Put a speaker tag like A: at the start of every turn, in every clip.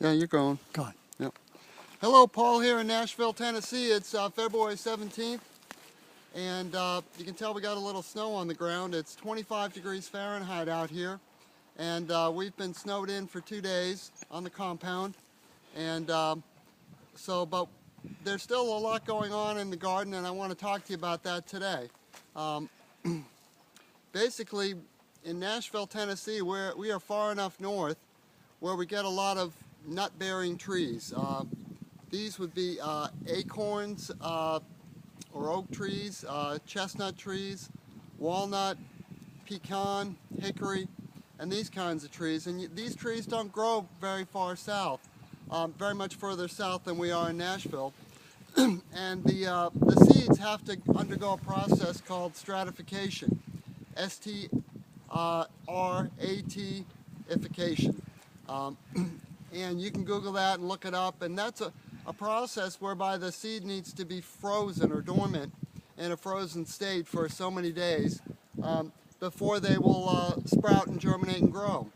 A: Yeah, you're going.
B: Go on.
A: Yep. Hello, Paul here in Nashville, Tennessee. It's February 17th, and you can tell we got a little snow on the ground. It's 25 degrees Fahrenheit out here, and we've been snowed in for 2 days on the compound. And but there's still a lot going on in the garden, and I want to talk to you about that today. Um, basically, in Nashville, Tennessee, we are far enough north where we get a lot of nut-bearing trees. These would be acorns or oak trees, chestnut trees, walnut, pecan, hickory, and these kinds of trees. And these trees don't grow very far south, very much further south than we are in Nashville. And the seeds have to undergo a process called stratification, S-T-R-A-T-ification. And you can Google that and look it up, and that's a process whereby the seed needs to be frozen or dormant in a frozen state for so many days before they will sprout and germinate and grow.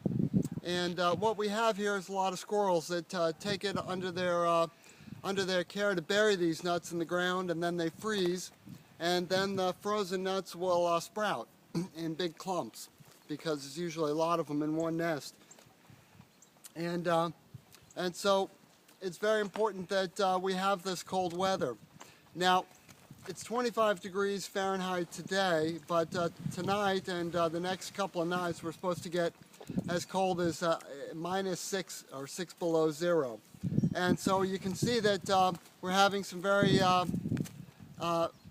A: And what we have here is a lot of squirrels that take it under their care to bury these nuts in the ground, and then they freeze, and then the frozen nuts will sprout in big clumps, because there's usually a lot of them in one nest. And so it's very important that we have this cold weather. Now, it's 25 degrees Fahrenheit today, but tonight and the next couple of nights we're supposed to get as cold as -6 or 6 below zero. And so you can see that we're having some very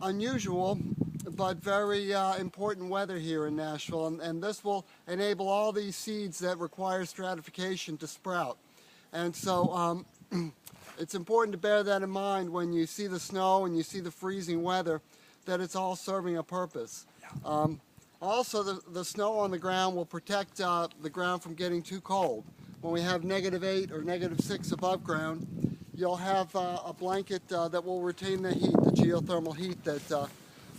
A: unusual but very important weather here in Nashville, and this will enable all these seeds that require stratification to sprout. And so it's important to bear that in mind when you see the snow and you see the freezing weather, that it's all serving a purpose. Also, the snow on the ground will protect the ground from getting too cold. When we have -8 or -6 above ground, you'll have a blanket that will retain the heat, the geothermal heat, that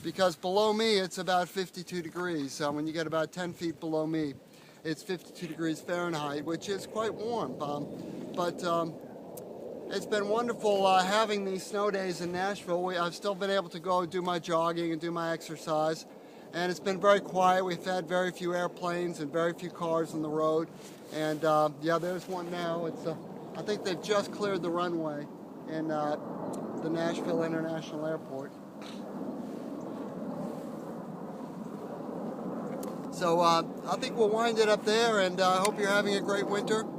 A: because below me it's about 52 degrees. When you get about 10 feet below me, it's 52 degrees Fahrenheit, which is quite warm. But it's been wonderful having these snow days in Nashville. I've still been able to go do my jogging and do my exercise, and it's been very quiet. We've had very few airplanes and very few cars on the road. And yeah, there's one now. I think they've just cleared the runway in the Nashville International Airport. So I think we'll wind it up there, and I hope you're having a great winter. Do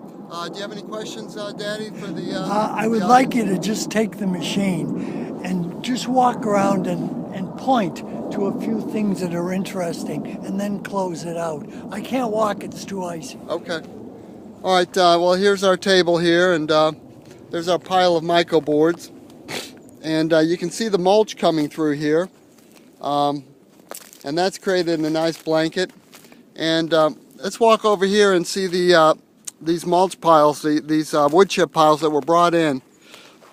A: you have any questions, Daddy, for the
B: I would like you to just take the machine and just walk around and point to a few things that are interesting, and then close it out. I can't walk, it's too icy.
A: Okay. All right, well, here's our table here, and there's our pile of myco boards. And you can see the mulch coming through here. And that's created in a nice blanket. And let's walk over here and see these mulch piles, these wood chip piles that were brought in.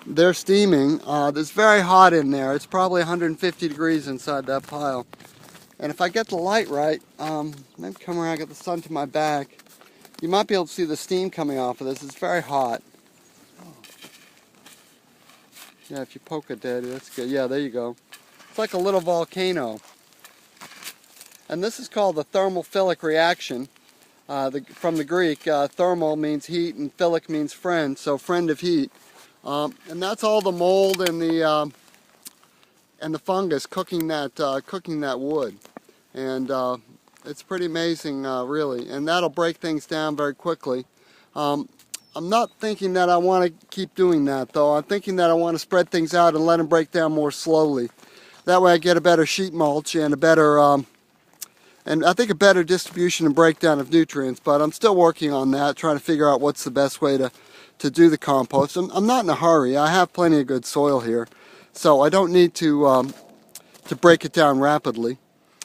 A: They're steaming. It's very hot in there. It's probably 150 degrees inside that pile. And if I get the light right, maybe come around, get the sun to my back, you might be able to see the steam coming off of this. It's very hot. Yeah, if you poke it, Daddy, that's good. Yeah, there you go. It's like a little volcano. And this is called the thermophilic reaction. From the Greek, thermal means heat and philic means friend, so friend of heat. And that's all the mold and the fungus cooking that wood. And it's pretty amazing, really. And that'll break things down very quickly. I'm not thinking that I want to keep doing that, though. I'm thinking that I want to spread things out and let them break down more slowly. That way I get a better sheet mulch and a better, and I think a better distribution and breakdown of nutrients. But I'm still working on that, trying to figure out what's the best way to do the compost. I'm not in a hurry. I have plenty of good soil here, so I don't need to break it down rapidly.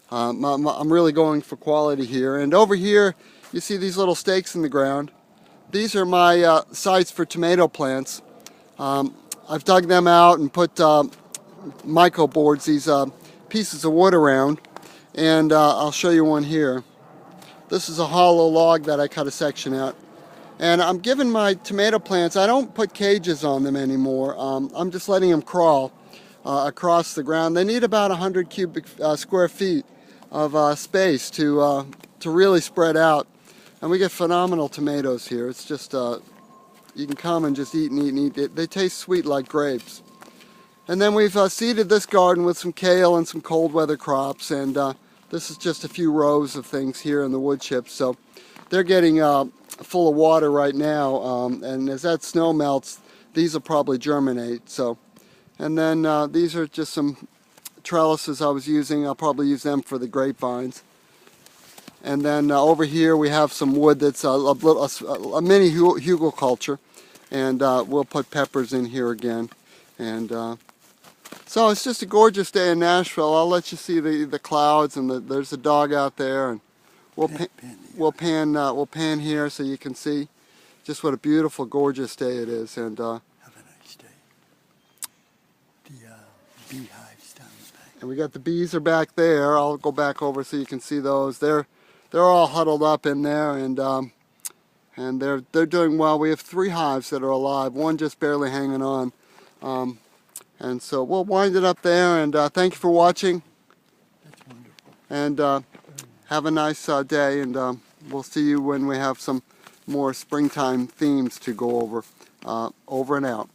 A: I'm really going for quality here. And over here, you see these little stakes in the ground. These are my sites for tomato plants. I've dug them out and put myco boards, these pieces of wood around, and I'll show you one here. This is a hollow log that I cut a section out. And I'm giving my tomato plants, I don't put cages on them anymore. I'm just letting them crawl across the ground. They need about 100 cubic square feet of space to really spread out. And we get phenomenal tomatoes here. It's just, you can come and just eat and eat and eat. They taste sweet like grapes. And then we've seeded this garden with some kale and some cold weather crops. And this is just a few rows of things here in the wood chips. So they're getting full of water right now, and as that snow melts, these will probably germinate. So, and then these are just some trellises I was using. I'll probably use them for the grapevines. And then over here we have some wood that's a mini hugelkultur, and we'll put peppers in here again. And so it's just a gorgeous day in Nashville. I'll let you see the clouds, and there's a dog out there, and we'll pan here so you can see just what a beautiful, gorgeous day it is. And
B: have a nice day. The beehives down the back.
A: And we got the bees are back there. I'll go back over so you can see those. They're all huddled up in there, and they're doing well. We have 3 hives that are alive, one just barely hanging on. And so we'll wind it up there. And thank you for watching.
B: That's wonderful.
A: And have a nice day, and we'll see you when we have some more springtime themes to go over. Over and out.